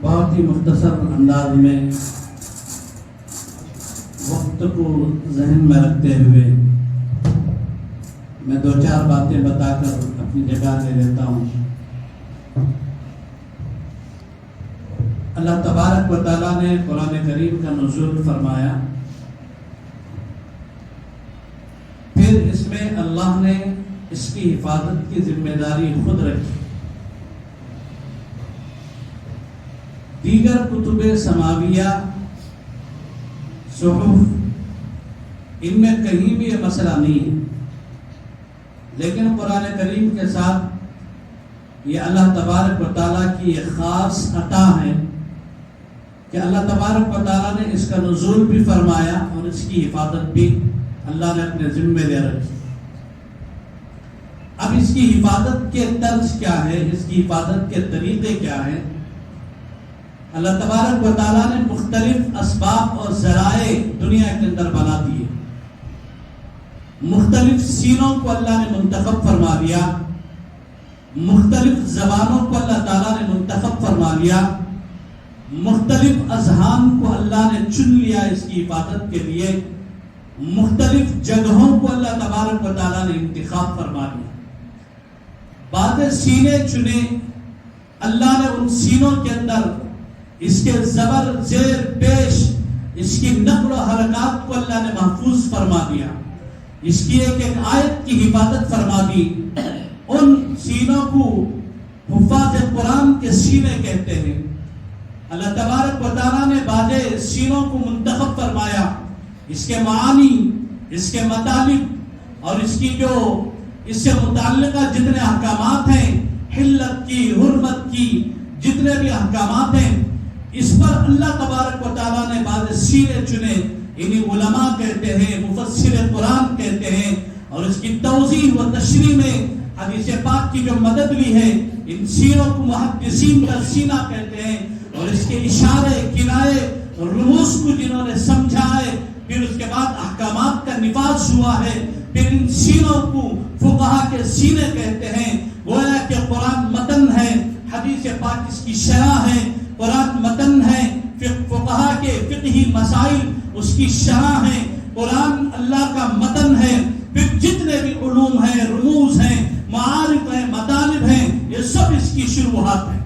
بہت ہی مختصر انداز میں وقت کو ذہن میں رکھتے ہوئے میں 2-4 باتیں بتا کر اپنی جگہ لے لیتا ہوں۔ اللہ تبارک و تعالیٰ نے قرآن کریم کا نزول فرمایا، پھر اس میں اللہ نے اس کی حفاظت کی ذمہ داری خود رکھی۔ دیگر کتب سماویہ، صحف، ان میں کہیں بھی یہ مسئلہ نہیں ہے، لیکن قرآن کریم کے ساتھ یہ اللہ تبارک و تعالیٰ کی ایک خاص عطا ہے کہ اللہ تبارک و تعالیٰ نے اس کا نزول بھی فرمایا اور اس کی حفاظت بھی اللہ نے اپنے ذمہ دے رکھی۔ اب اس کی حفاظت کے طرز کیا ہے، اس کی حفاظت کے طریقے کیا ہیں؟ اللہ تبارک و تعالیٰ نے مختلف اسباب اور ذرائع دنیا کے اندر بنا دیے۔ مختلف سینوں کو اللہ نے منتخب فرما دیا، مختلف زبانوں کو اللہ تعالیٰ نے منتخب فرما لیا، مختلف اذہان کو اللہ نے چن لیا اس کی حفاظت کے لیے، مختلف جگہوں کو اللہ تبارک و تعالیٰ نے انتخاب فرما لیا۔ بعض سینے چنے، اللہ نے ان سینوں کے اندر اس کے زبر زیر پیش، اس کی نقل و حرکات کو اللہ نے محفوظ فرما دیا، اس کی ایک آیت کی حفاظت فرما دی۔ ان سینوں کو حفاظ قرآن کے سینے کہتے ہیں۔ اللہ تبارک و تعالیٰ نے بعض سینوں کو منتخب فرمایا، اس کے معانی، اس کے مطالب اور اس کی جو اس سے متعلقہ جتنے احکامات ہیں، حلت کی، حرمت کی، جتنے بھی احکامات ہیں، اس پر اللہ تبارک و تعالیٰ نے بعض سینے چنے۔ انہیں علماء کہتے ہیں، مفسر قرآن کہتے ہیں، اور اس کی توضیح و تشریح میں حدیث پاک کی جو مدد لی ہے، ان سینوں کو محدثین کا سینہ کہتے ہیں، اور اس کے اشارے، کنایے، رموز کو جنہوں نے سمجھا ہے، پھر اس کے بعد احکامات کا نفاذ ہوا ہے، پھر ان سینوں کو فقہا کے سینے کہتے ہیں۔ گویا کہ قرآن متن ہے، حدیث پاک اس کی شرح ہے، قرآن متن ہے، فقہا کے فقہی مسائل اس کی شرح ہے، قرآن اللہ کا متن ہے، پھر جتنے بھی علوم ہیں، رموز ہیں، معارف ہیں، مطالب ہیں، یہ سب اس کی شروحات ہیں۔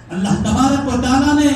اللہ تبارک و تعالیٰ نے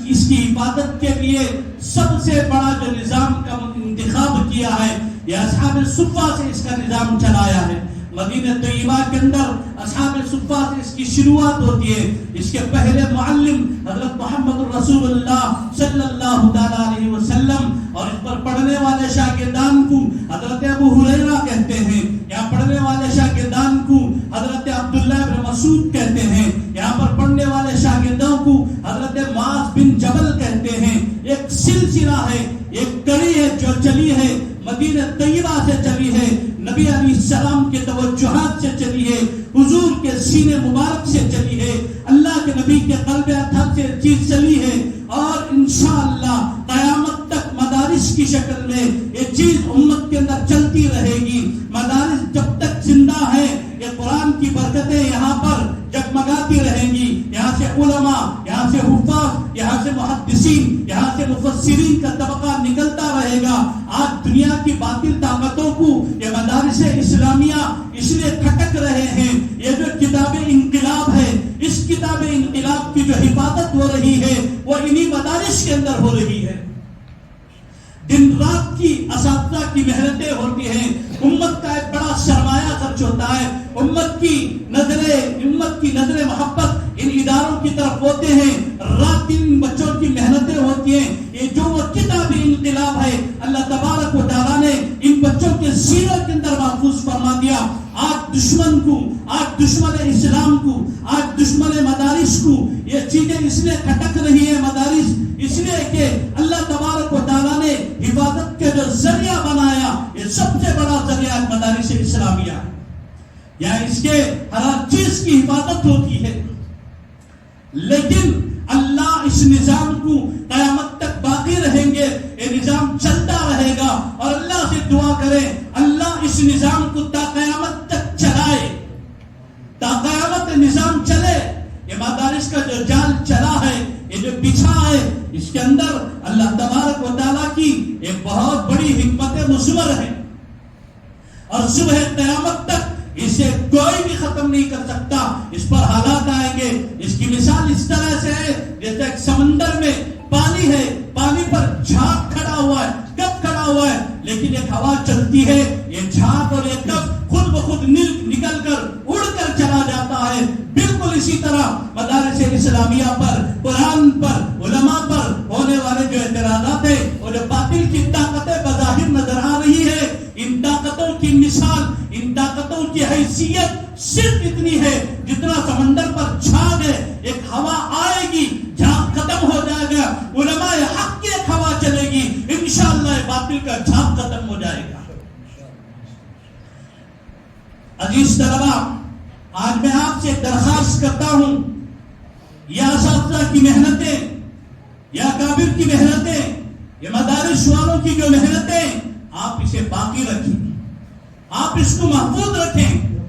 اس کی حفاظت کے لیے سب سے بڑا جو نظام کا انتخاب کیا ہے، یہ اصحاب صفہ سے اس کا نظام چلایا ہے۔ مدینہ طیبہ کے اندر اصحاب صفہ سے اس کی شروعات ہوتی ہے۔ اس کے پہلے معلم حضرت محمد رسول اللہ صلی اللہ علیہ وسلم، اور اس پر پڑھنے والے شاگردان کو حضرت ابو ہریرہ کہتے ہیں، یہاں پڑھنے والے شاگردان کو حضرت عبداللہ بن مسعود کہتے ہیں، یہاں پر پڑھنے والے شاگردوں کو حضرت معاذ بن جبل کہتے ہیں۔ ایک سلسلہ ہے، ایک کڑی ہے جو چلی ہے، مدینہ طیبہ سے چلی ہے، نبی علیہ السلام کے توجہات سے چلی ہے، حضور کے سینے مبارک سے چلی ہے، اللہ کے نبی کے قلب اطہر سے چیز چلی ہے، اور انشاءاللہ قیامت تک مدارس کی شکل میں یہ چیز امت کے اندر چلتی رہے گی۔ مدارس جب تک زندہ ہے، یہ قرآن کی برکتیں یہاں پر جگمگاتی رہیں گی، یہاں سے علماء، یہاں سے حفاظ، یہاں سے محدثین، یہاں سے مفسرین کا طبقہ نکلتا رہے گا۔ آج دنیا کی باطل طاقتوں کو یہ مدارس اسلامیہ اس لیے کھٹک رہے ہیں۔ یہ جو کتاب انقلاب ہے، اس کتاب انقلاب کی جو حفاظت ہو رہی ہے، وہ انہی مدارس کے اندر ہو رہی ہے۔ دن رات کی اساتذہ کی محنتیں ہوتی ہیں، امت کا ایک بڑا سرمایہ خرچ ہوتا ہے، امت کی نظر محبت ان اداروں کی طرف ہوتے ہیں، رات دن بچوں کی محنتیں ہوتی ہیں۔ یہ جو وہ کتاب انقلاب ہے، اللہ تبارک و تعالیٰ نے ان بچوں کے سینوں کے اندر محفوظ فرما دیا۔ آج دشمن کو، آج دشمن اسلام کو، آج دشمن مدارس کو یہ چیزیں اس لیے کھٹک رہی ہے، مدارس اس لیے کہ اللہ تبارک و تعالیٰ نے حفاظت کے جو ذریعہ بنایا، یہ سب سے بڑا ذریعہ مدارس اسلامیہ ہے، یہاں اس کے ہر چیز کی حفاظت ہوتی ہے۔ لیکن اللہ اس نظام کو قیامت تک باقی رہیں گے، یہ نظام چلتا رہے گا، اور اللہ سے دعا کریں اللہ اس نظام کو تا قیامت تک چلائے، تا قیامت نظام چلے۔ یہ مدارس مدارس کا جو جال چلا ہے، یہ جو بچھا ہے، اس کے اندر اللہ تبارک و تعالیٰ کی ایک بہت بڑی حکمت مضمر ہے، اور صبح قیامت تک اسے کوئی بھی ختم نہیں کر سکتا. اس پر حالات آئیں گے. اس کی مثال اس طرح سے ہے جیسے ایک سمندر میں پانی ہے، پانی پر جھاگ کھڑا ہوا ہے، کب کھڑا ہوا ہے، لیکن ایک ہوا چلتی ہے، یہ جھاگ اور یہ کب خود بخود نکل کر اڑ کر چلا جاتا ہے. بالکل اسی طرح مدارس اسلامیہ پر، قرآن پر، علماء پر ہونے والے جو اعتراضات ہیں اور جو باطل کی طاقتیں بظاہر نظر آ رہی ہے، ان طاقتوں کی مثال، ان طاقتوں کی حیثیت صرف اتنی ہے جتنا سمندر پر جھاگ ہے. ایک ہوا آئے گی، جھاگ ختم ہو جائے گا، علماء حق کی ایک ہوا چلے گی، انشاءاللہ باطل کا جھاگ ختم ہو جائے گا. عزیز طلبہ، آج میں آپ سے درخواست کرتا ہوں، یا اساتذہ کی محنتیں، یا اکابر کی محنتیں، یہ مدارس والوں کی جو محنتیں، آپ اسے باقی رکھیں، آپ اس کو محفوظ رکھیں،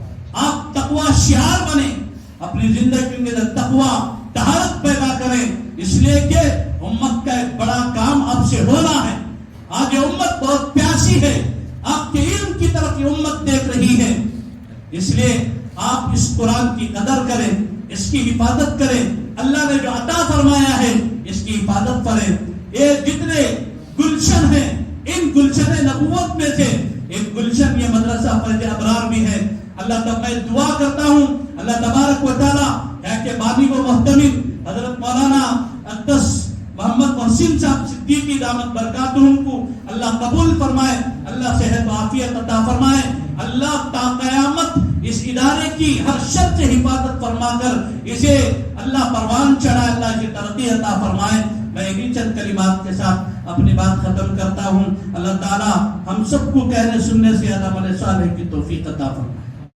آپ تقوی شعار بنیں، اپنی زندگی میں تقوی طہارت پیدا کریں، اس لیے کہ امت کا ایک بڑا کام آپ سے ہونا ہے. آج یہ امت بہت پیاسی ہے، آپ کے علم کی طرف یہ امت دیکھ رہی ہے، اس لیے آپ اس قرآن کی قدر کریں، اس کی حفاظت کریں. اللہ نے جو عطا فرمایا ہے اس کی حفاظت کریں. یہ جتنے گلشن ہیں، ان گلشن نبوت میں سے ایک گلشن یہ مدرسہ فیض ابرار بھی ہے. اللہ تعالیٰ میں دعا کرتا ہوں، اللہ تبارک و تعالیٰ کہ بانی و محتمل حضرت مولانا اقدس محمد محسن صاحب صدیقی دامت برکاتہم کو اللہ قبول فرمائے، اللہ صحت و عافیت عطا فرمائے. اللہ تا قیامت اس ادارے کی ہر شر سے حفاظت فرما کر اسے اللہ پروان چڑھائے، اللہ اسے ترقی عطا فرمائے. میں انہی چند کلمات کے ساتھ اپنی بات ختم کرتا ہوں. اللہ تعالی ہم سب کو کہنے سننے سے عمل صالح کی توفیق عطا فرمائے.